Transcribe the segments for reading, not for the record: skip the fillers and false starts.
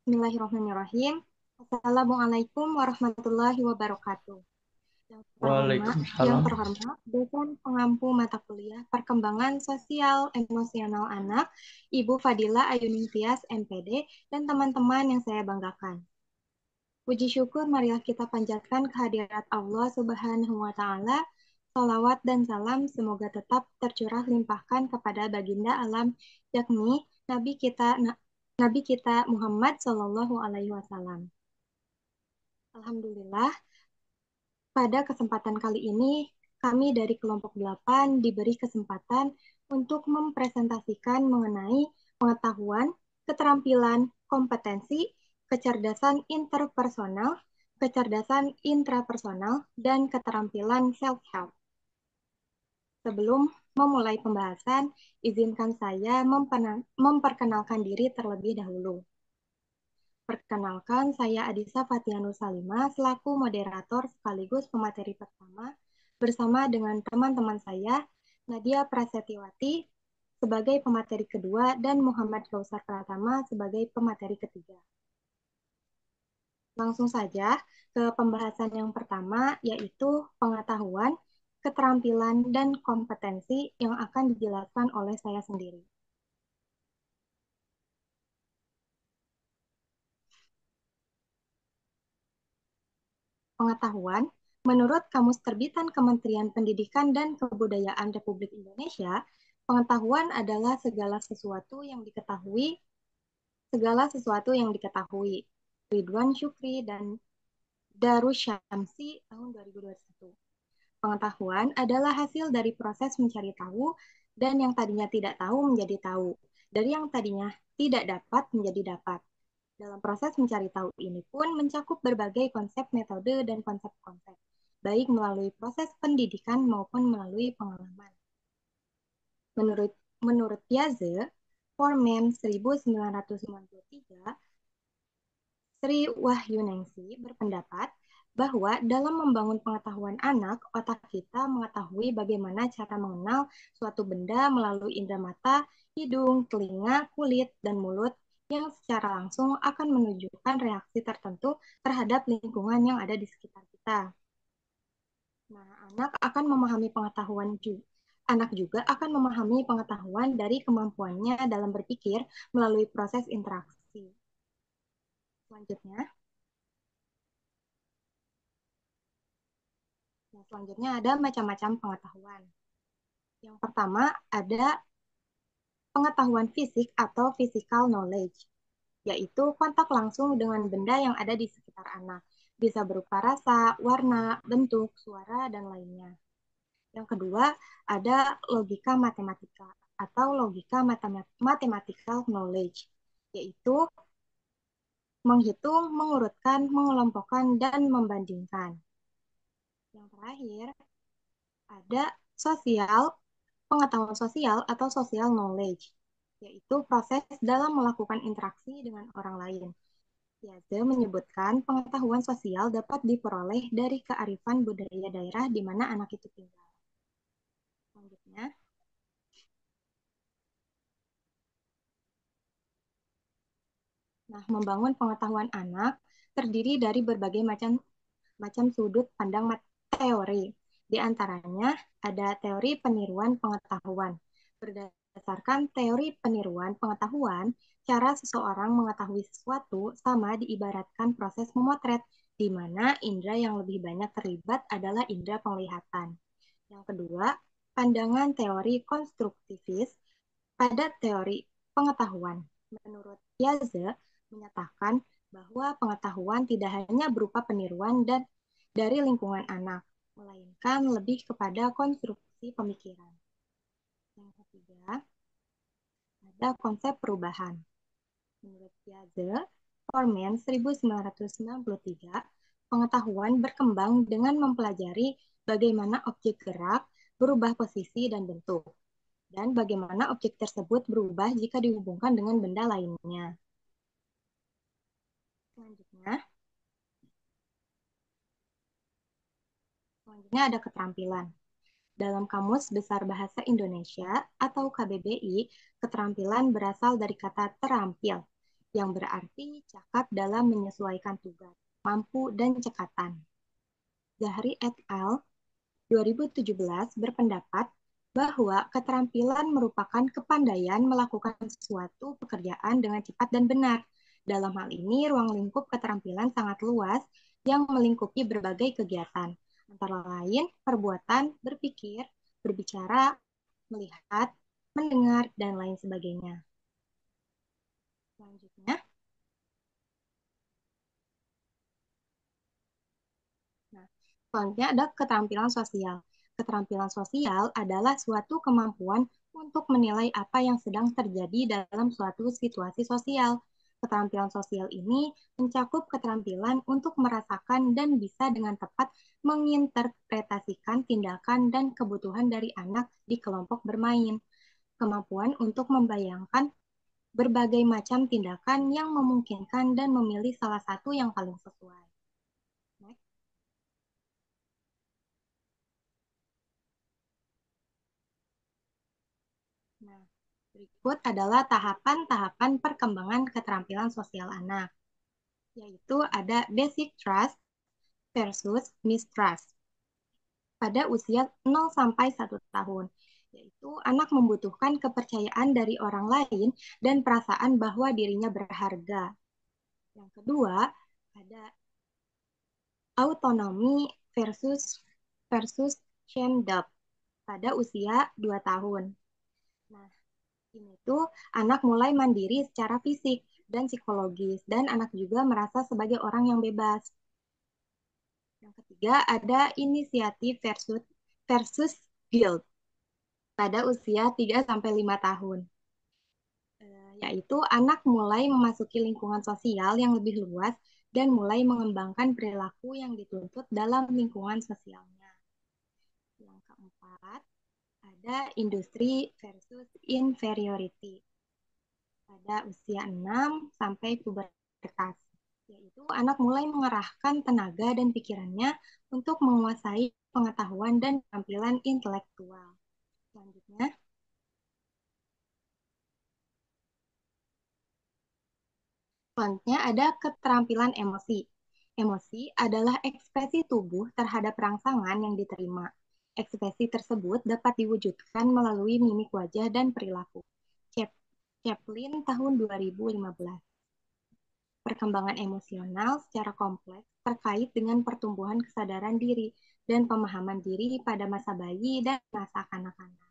Bismillahirrahmanirrahim. Assalamualaikum warahmatullahi wabarakatuh. Yang Waalaikumsalam. terhormat, dosen pengampu mata kuliah Perkembangan Sosial Emosional Anak, Ibu Fadila Ayuning Tias, MPD, dan teman-teman yang saya banggakan. Puji syukur marilah kita panjatkan kehadirat Allah Subhanahu wa Ta'ala. Salawat dan salam semoga tetap tercurah limpahkan kepada baginda alam, yakni Nabi kita Muhammad Shallallahu Alaihi Wasallam. Alhamdulillah, pada kesempatan kali ini kami dari kelompok 8 diberi kesempatan untuk mempresentasikan mengenai pengetahuan, keterampilan, kompetensi, kecerdasan interpersonal, kecerdasan intrapersonal, dan keterampilan self-help. Sebelum memulai pembahasan, izinkan saya memperkenalkan diri terlebih dahulu. Perkenalkan, saya Adisa Fatianus Salima selaku moderator sekaligus pemateri pertama bersama dengan teman-teman saya, Nadia Prasetyawati sebagai pemateri kedua dan Muhammad Kausar Pratama sebagai pemateri ketiga. Langsung saja ke pembahasan yang pertama, yaitu pengetahuan, keterampilan, dan kompetensi yang akan dijelaskan oleh saya sendiri. Pengetahuan, menurut Kamus Terbitan Kementerian Pendidikan dan Kebudayaan Republik Indonesia, pengetahuan adalah segala sesuatu yang diketahui. Ridwan Syukri dan Darusyamsi tahun 2021. Pengetahuan adalah hasil dari proses mencari tahu dan yang tadinya tidak tahu menjadi tahu. Dari yang tadinya tidak dapat menjadi dapat. Dalam proses mencari tahu ini pun mencakup berbagai konsep, metode, dan konsep-konsep, baik melalui proses pendidikan maupun melalui pengalaman. Menurut Piaget, Forman 1993, Sri Wahyuningsi berpendapat bahwa dalam membangun pengetahuan anak, otak kita mengetahui bagaimana cara mengenal suatu benda melalui indera mata, hidung, telinga, kulit, dan mulut yang secara langsung akan menunjukkan reaksi tertentu terhadap lingkungan yang ada di sekitar kita. Nah, anak juga akan memahami pengetahuan dari kemampuannya dalam berpikir melalui proses interaksi. Selanjutnya ada macam-macam pengetahuan. Yang pertama ada pengetahuan fisik atau physical knowledge, yaitu kontak langsung dengan benda yang ada di sekitar anak. Bisa berupa rasa, warna, bentuk, suara, dan lainnya. Yang kedua ada logika matematika atau logika mathematical knowledge, yaitu menghitung, mengurutkan, mengelompokkan, dan membandingkan. Yang terakhir ada pengetahuan sosial atau social knowledge, yaitu proses dalam melakukan interaksi dengan orang lain. Piaget menyebutkan pengetahuan sosial dapat diperoleh dari kearifan budaya daerah di mana anak itu tinggal. Selanjutnya, membangun pengetahuan anak terdiri dari berbagai macam sudut pandang teori. Di antaranya ada teori peniruan pengetahuan. Berdasarkan teori peniruan pengetahuan, cara seseorang mengetahui sesuatu sama diibaratkan proses memotret, di mana indera yang lebih banyak terlibat adalah indera penglihatan. Yang kedua, pandangan teori konstruktivis pada teori pengetahuan. Menurut Piaget, menyatakan bahwa pengetahuan tidak hanya berupa peniruan dan dari lingkungan anak, melainkan lebih kepada konstruksi pemikiran. Yang ketiga, ada konsep perubahan. Menurut Piaget, Forman 1993, pengetahuan berkembang dengan mempelajari bagaimana objek gerak berubah posisi dan bentuk, dan bagaimana objek tersebut berubah jika dihubungkan dengan benda lainnya. Selanjutnya ada keterampilan. Dalam Kamus Besar Bahasa Indonesia atau KBBI, keterampilan berasal dari kata terampil, yang berarti cakap dalam menyesuaikan tugas, mampu, dan cekatan. Zahri et al. 2017 berpendapat bahwa keterampilan merupakan kepandaian melakukan suatu pekerjaan dengan cepat dan benar. Dalam hal ini, ruang lingkup keterampilan sangat luas yang melingkupi berbagai kegiatan, antara lain perbuatan, berpikir, berbicara, melihat, mendengar, dan lain sebagainya. Selanjutnya, nah, selanjutnya ada keterampilan sosial. Keterampilan sosial adalah suatu kemampuan untuk menilai apa yang sedang terjadi dalam suatu situasi sosial. Keterampilan sosial ini mencakup keterampilan untuk merasakan dan bisa dengan tepat menginterpretasikan tindakan dan kebutuhan dari anak di kelompok bermain. Kemampuan untuk membayangkan berbagai macam tindakan yang memungkinkan dan memilih salah satu yang paling sesuai. Next. Nah, berikut adalah tahapan-tahapan perkembangan keterampilan sosial anak, yaitu ada basic trust versus mistrust pada usia 0 sampai 1 tahun, yaitu anak membutuhkan kepercayaan dari orang lain dan perasaan bahwa dirinya berharga. Yang kedua, ada autonomi versus versus shame pada usia 2 tahun. Nah, ini tuh anak mulai mandiri secara fisik dan psikologis, dan anak juga merasa sebagai orang yang bebas. Yang ketiga, ada inisiatif versus versus guilt pada usia 3 sampai 5 tahun. Yaitu anak mulai memasuki lingkungan sosial yang lebih luas dan mulai mengembangkan perilaku yang dituntut dalam lingkungan sosialnya. Yang keempat, ada industri versus inferiority pada usia 6 sampai pubertas, yaitu anak mulai mengerahkan tenaga dan pikirannya untuk menguasai pengetahuan dan tampilan intelektual. Selanjutnya, ada keterampilan emosi. Emosi adalah ekspresi tubuh terhadap rangsangan yang diterima. Ekspresi tersebut dapat diwujudkan melalui mimik wajah dan perilaku. Chaplin tahun 2015. Perkembangan emosional secara kompleks terkait dengan pertumbuhan kesadaran diri dan pemahaman diri pada masa bayi dan masa kanak-kanak.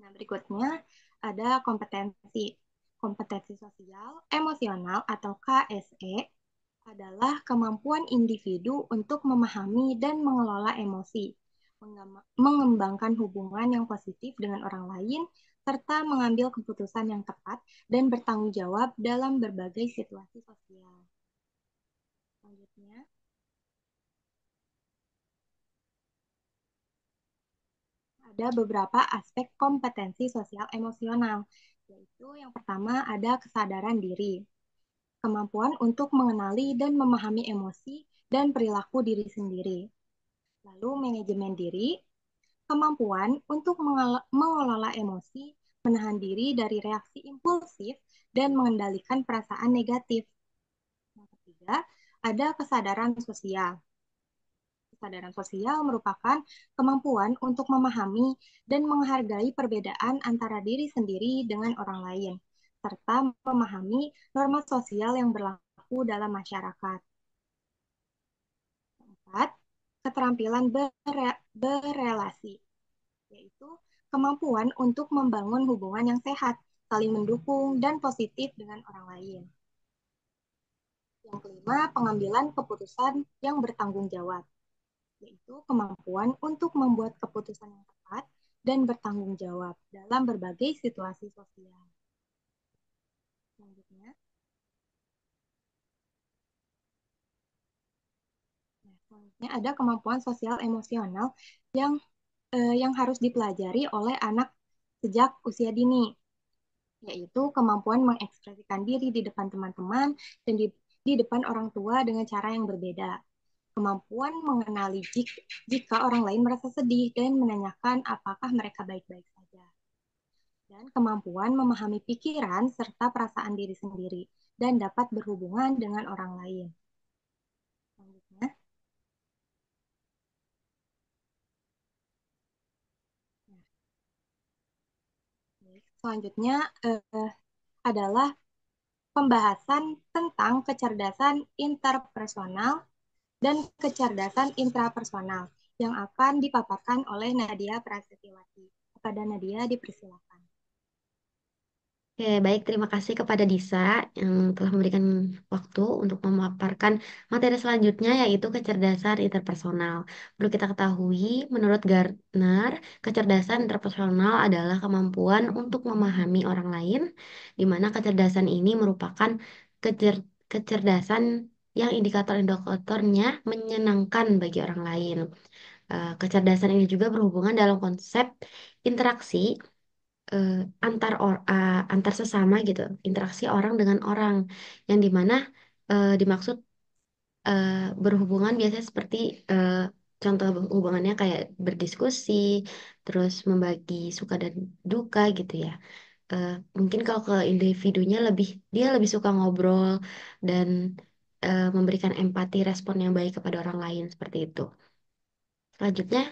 Nah, berikutnya ada kompetensi. Kompetensi sosial, emosional atau KSE adalah kemampuan individu untuk memahami dan mengelola emosi, mengembangkan hubungan yang positif dengan orang lain, serta mengambil keputusan yang tepat dan bertanggung jawab dalam berbagai situasi sosial. Selanjutnya, ada beberapa aspek kompetensi sosial emosional, yaitu yang pertama ada kesadaran diri, kemampuan untuk mengenali dan memahami emosi dan perilaku diri sendiri. Lalu manajemen diri, kemampuan untuk mengelola emosi, menahan diri dari reaksi impulsif, dan mengendalikan perasaan negatif. Yang ketiga, ada kesadaran sosial. Kesadaran sosial merupakan kemampuan untuk memahami dan menghargai perbedaan antara diri sendiri dengan orang lain, serta memahami norma sosial yang berlaku dalam masyarakat. Keempat, keterampilan berelasi, yaitu kemampuan untuk membangun hubungan yang sehat, saling mendukung, dan positif dengan orang lain. Yang kelima, pengambilan keputusan yang bertanggung jawab, yaitu kemampuan untuk membuat keputusan yang tepat dan bertanggung jawab dalam berbagai situasi sosial. Selanjutnya, ada kemampuan sosial emosional yang harus dipelajari oleh anak sejak usia dini, yaitu kemampuan mengekspresikan diri di depan teman-teman dan di depan orang tua dengan cara yang berbeda. kemampuan mengenali jika orang lain merasa sedih dan menanyakan apakah mereka baik-baik saja. Dan kemampuan memahami pikiran serta perasaan diri sendiri dan dapat berhubungan dengan orang lain. Selanjutnya, selanjutnya adalah pembahasan tentang kecerdasan interpersonal dan kecerdasan intrapersonal yang akan dipaparkan oleh Nadia Prasetyawati. Kepada Nadia dipersilakan. Oke, baik. Terima kasih kepada Disa yang telah memberikan waktu untuk memaparkan materi selanjutnya, yaitu kecerdasan interpersonal. Perlu kita ketahui, menurut Gardner, kecerdasan interpersonal adalah kemampuan untuk memahami orang lain, di mana kecerdasan ini merupakan kecerdasan yang indikator-indikatornya menyenangkan bagi orang lain. Kecerdasan ini juga berhubungan dalam konsep interaksi eh, antar sesama gitu, interaksi orang dengan orang yang dimana dimaksud eh, berhubungan biasanya seperti eh, contoh hubungannya kayak berdiskusi, terus membagi suka dan duka gitu ya. Eh, Mungkin kalau ke individunya dia lebih suka ngobrol dan memberikan empati, respon yang baik kepada orang lain seperti itu. Selanjutnya,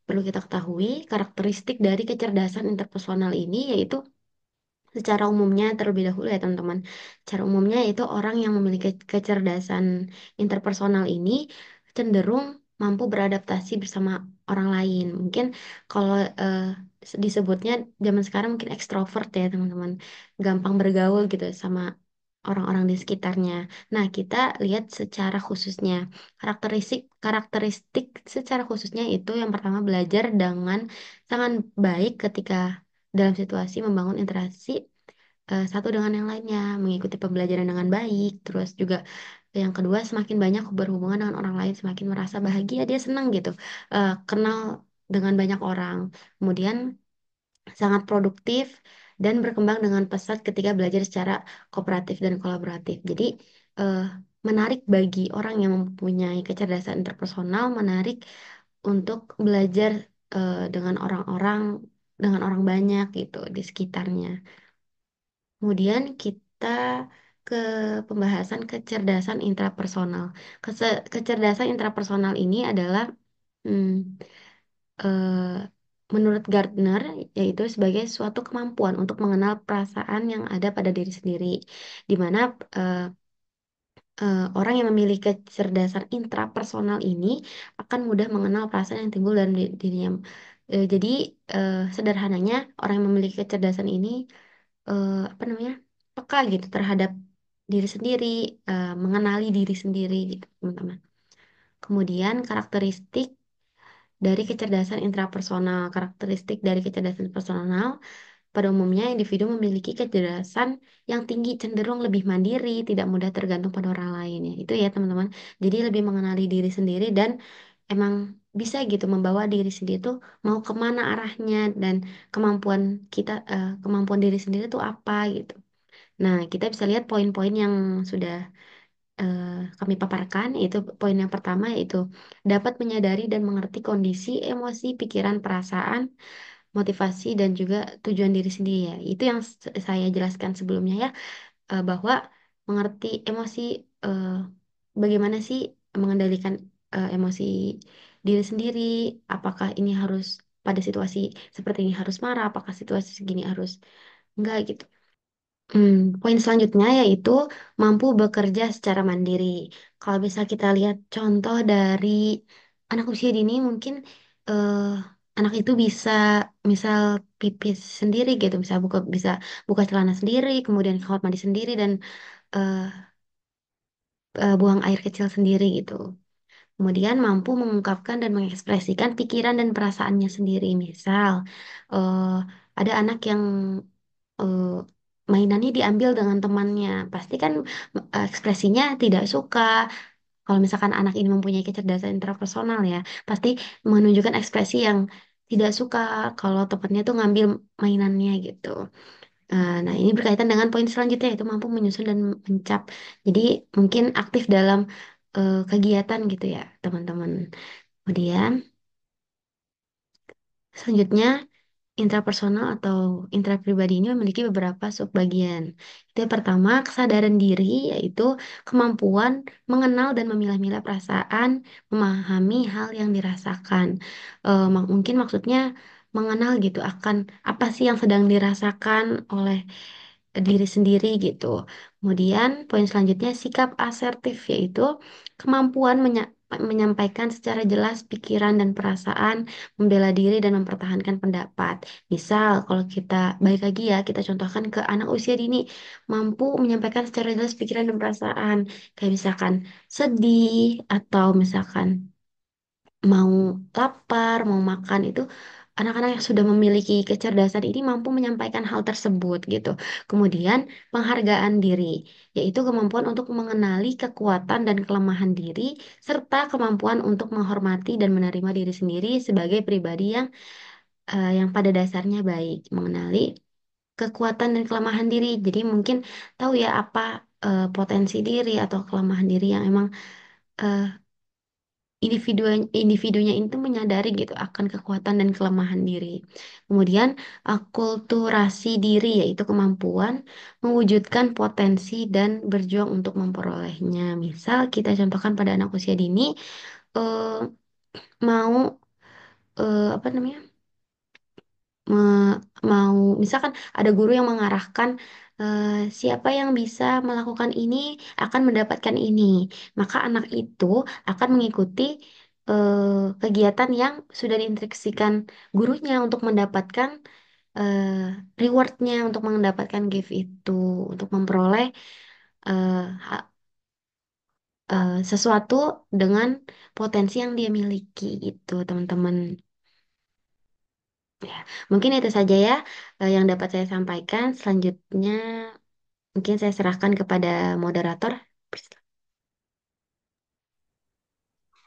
perlu kita ketahui karakteristik dari kecerdasan interpersonal ini yaitu secara umumnya terlebih dahulu ya teman-teman. Secara umumnya itu orang yang memiliki kecerdasan interpersonal ini cenderung mampu beradaptasi bersama orang lain. Mungkin kalau disebutnya zaman sekarang mungkin ekstrovert ya teman-teman. Gampang bergaul gitu sama orang-orang di sekitarnya. Nah, kita lihat secara khususnya karakteristik karakteristik secara khususnya itu yang pertama belajar dengan sangat baik ketika dalam situasi membangun interaksi satu dengan yang lainnya, mengikuti pembelajaran dengan baik, terus juga yang kedua semakin banyak berhubungan dengan orang lain, semakin merasa bahagia, dia senang gitu, kenal dengan banyak orang, kemudian sangat produktif dan berkembang dengan pesat ketika belajar secara kooperatif dan kolaboratif. Jadi eh, menarik bagi orang yang mempunyai kecerdasan interpersonal, menarik untuk belajar dengan orang-orang, dengan orang banyak gitu di sekitarnya. Kemudian kita ke pembahasan kecerdasan intrapersonal. Kecerdasan intrapersonal ini adalah hmm, menurut Gardner yaitu sebagai suatu kemampuan untuk mengenal perasaan yang ada pada diri sendiri, di mana eh, orang yang memiliki kecerdasan intrapersonal ini akan mudah mengenal perasaan yang timbul dalam dirinya. Jadi sederhananya orang yang memiliki kecerdasan ini apa namanya peka gitu terhadap diri sendiri, mengenali diri sendiri gitu teman-teman. Kemudian karakteristik dari kecerdasan personal pada umumnya individu memiliki kecerdasan yang tinggi, cenderung lebih mandiri, tidak mudah tergantung pada orang lain ya. Itu ya teman-teman. Jadi lebih mengenali diri sendiri dan emang bisa gitu membawa diri sendiri tuh mau kemana arahnya dan kemampuan diri sendiri tuh apa gitu. Nah, kita bisa lihat poin-poin yang sudah eh, kami paparkan, yaitu poin yang pertama yaitu dapat menyadari dan mengerti kondisi, emosi, pikiran, perasaan, motivasi, dan juga tujuan diri sendiri ya. Itu yang saya jelaskan sebelumnya ya, bahwa mengerti emosi, eh, bagaimana sih mengendalikan emosi diri sendiri, apakah ini harus pada situasi seperti ini harus marah, apakah situasi segini harus enggak gitu. Poin selanjutnya yaitu mampu bekerja secara mandiri. Kalau bisa kita lihat contoh dari anak usia dini, mungkin eh, anak itu bisa misal pipis sendiri gitu, bisa buka celana sendiri, kemudian kamar mandi sendiri dan eh, buang air kecil sendiri gitu. Kemudian mampu mengungkapkan dan mengekspresikan pikiran dan perasaannya sendiri. Misal, eh, ada anak yang eh, mainannya diambil dengan temannya. Pasti kan ekspresinya tidak suka. Kalau misalkan anak ini mempunyai kecerdasan intrapersonal ya, pasti menunjukkan ekspresi yang tidak suka kalau temannya tuh ngambil mainannya gitu. Nah, ini berkaitan dengan poin selanjutnya yaitu mampu menyusun dan mencap. Jadi mungkin aktif dalam kegiatan gitu ya, teman-teman. Kemudian selanjutnya intrapersonal atau intrapribadi ini memiliki beberapa subbagian. Itu yang pertama, kesadaran diri, yaitu kemampuan mengenal dan memilah-milah perasaan, memahami hal yang dirasakan. Mungkin maksudnya mengenal gitu akan apa sih yang sedang dirasakan oleh diri sendiri gitu. Kemudian poin selanjutnya sikap asertif, yaitu kemampuan menyampaikan secara jelas pikiran dan perasaan, membela diri dan mempertahankan pendapat. Misal kalau kita balik lagi ya, kita contohkan ke anak usia dini, mampu menyampaikan secara jelas pikiran dan perasaan, kayak misalkan sedih atau misalkan mau lapar, mau makan itu anak-anak yang sudah memiliki kecerdasan ini mampu menyampaikan hal tersebut gitu. Kemudian penghargaan diri, yaitu kemampuan untuk mengenali kekuatan dan kelemahan diri serta kemampuan untuk menghormati dan menerima diri sendiri sebagai pribadi yang pada dasarnya baik, mengenali kekuatan dan kelemahan diri. Jadi mungkin tahu ya apa potensi diri atau kelemahan diri yang emang eh, individu individunya itu menyadari gitu akan kekuatan dan kelemahan diri. Kemudian akulturasi diri, yaitu kemampuan mewujudkan potensi dan berjuang untuk memperolehnya. Misal kita contohkan pada anak usia dini eh, mau apa namanya? Mau misalkan ada guru yang mengarahkan eh, siapa yang bisa melakukan ini akan mendapatkan ini, maka anak itu akan mengikuti eh, kegiatan yang sudah diinstruksikan gurunya untuk mendapatkan eh, rewardnya, untuk mendapatkan gift itu, untuk memperoleh eh, ha- sesuatu dengan potensi yang dia miliki gitu, teman-teman. Ya, mungkin itu saja ya yang dapat saya sampaikan. Selanjutnya mungkin saya serahkan kepada moderator.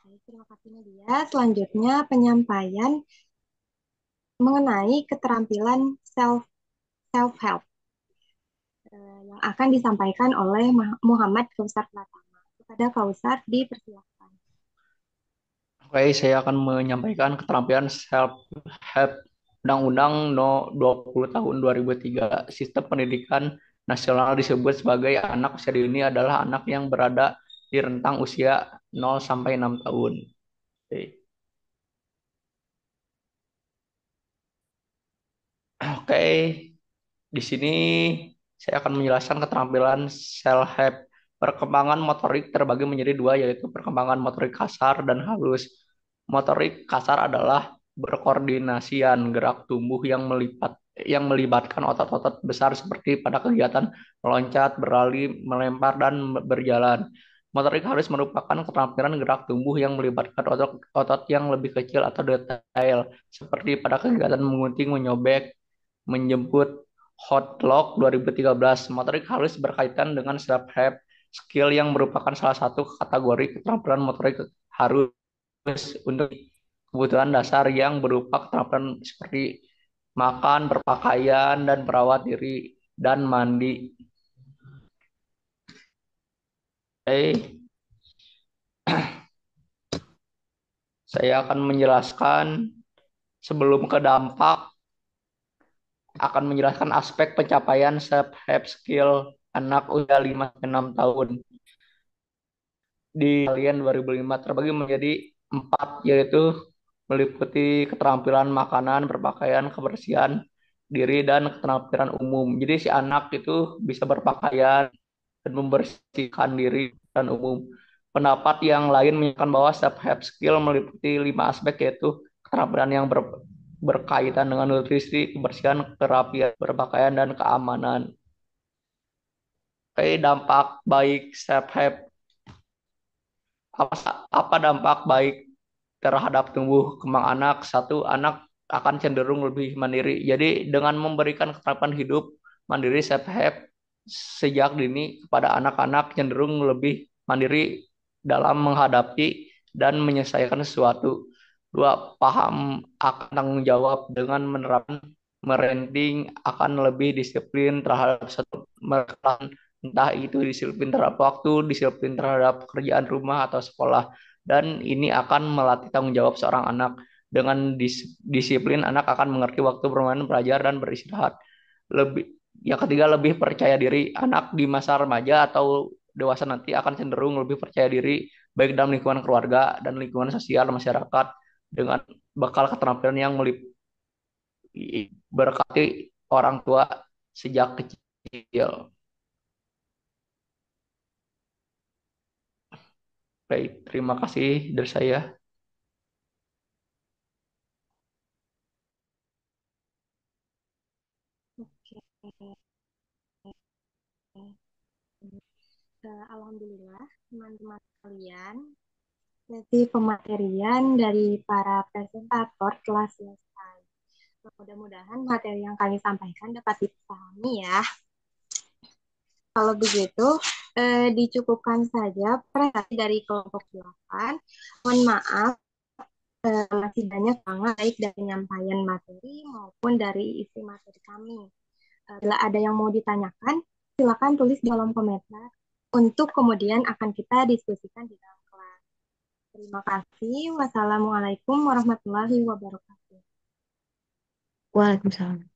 Baik, terima kasih Nadia. Selanjutnya penyampaian mengenai keterampilan self help yang akan disampaikan oleh Muhammad Kausar Pratama. Kepada Kausar dipersilakan. Oke, saya akan menyampaikan keterampilan self-help Undang-Undang No 20 tahun 2003. Sistem pendidikan nasional disebut sebagai anak usia dini adalah anak yang berada di rentang usia 0 sampai 6 tahun. Oke. Oke, di sini saya akan menjelaskan keterampilan self-help. Perkembangan motorik terbagi menjadi dua, yaitu perkembangan motorik kasar dan halus. Motorik kasar adalah berkoordinasian gerak tubuh yang melibatkan otot-otot besar seperti pada kegiatan meloncat, berlari, melempar, dan berjalan. Motorik halus merupakan keterampilan gerak tubuh yang melibatkan otot yang lebih kecil atau detail, seperti pada kegiatan mengunting, menyobek, menjemput Hotlock 2013. Motorik halus berkaitan dengan self-help skill yang merupakan salah satu kategori keterampilan motorik harus untuk kebutuhan dasar yang berupa keterampilan seperti makan, berpakaian, dan merawat diri dan mandi. Saya akan menjelaskan sebelum ke dampak, akan menjelaskan aspek pencapaian self-help skill anak usia 5-6 tahun. Di kalian 2005 terbagi menjadi 4, yaitu meliputi keterampilan makanan, berpakaian, kebersihan diri, dan keterampilan umum. Jadi si anak itu bisa berpakaian dan membersihkan diri dan umum. Pendapat yang lain menyatakan bahwa self-help skill meliputi 5 aspek, yaitu keterampilan yang berkaitan dengan nutrisi, kebersihan, kerapian, berpakaian, dan keamanan. Oke, dampak baik self-help, apa, apa dampak baik terhadap tumbuh kembang anak? Satu, anak akan cenderung lebih mandiri. Jadi dengan memberikan keterampilan hidup mandiri self help sejak dini kepada anak-anak cenderung lebih mandiri dalam menghadapi dan menyelesaikan sesuatu. Dua, paham akan tanggung jawab dengan menerapkan parenting, akan lebih disiplin terhadap satu entah itu disiplin terhadap waktu, disiplin terhadap pekerjaan rumah atau sekolah. Dan ini akan melatih tanggung jawab seorang anak. Dengan disiplin, anak akan mengerti waktu bermain, belajar, dan beristirahat. Lebih, yang ketiga, lebih percaya diri. Anak di masa remaja atau dewasa nanti akan cenderung lebih percaya diri, baik dalam lingkungan keluarga dan lingkungan sosial masyarakat, dengan bakal keterampilan yang berkati orang tua sejak kecil. Baik, terima kasih dari saya. Oke. Alhamdulillah, teman-teman sekalian, sesi pematerian dari para presentator telah selesai. Mudah-mudahan materi yang kami sampaikan dapat dipahami ya. Kalau begitu, dicukupkan saja presentasi dari kelompok 8. Mohon maaf, masih banyak banget baik dari penyampaian materi maupun dari isi materi kami. Bila ada yang mau ditanyakan, silakan tulis di kolom komentar untuk kemudian akan kita diskusikan di dalam kelas. Terima kasih. Wassalamualaikum warahmatullahi wabarakatuh. Waalaikumsalam.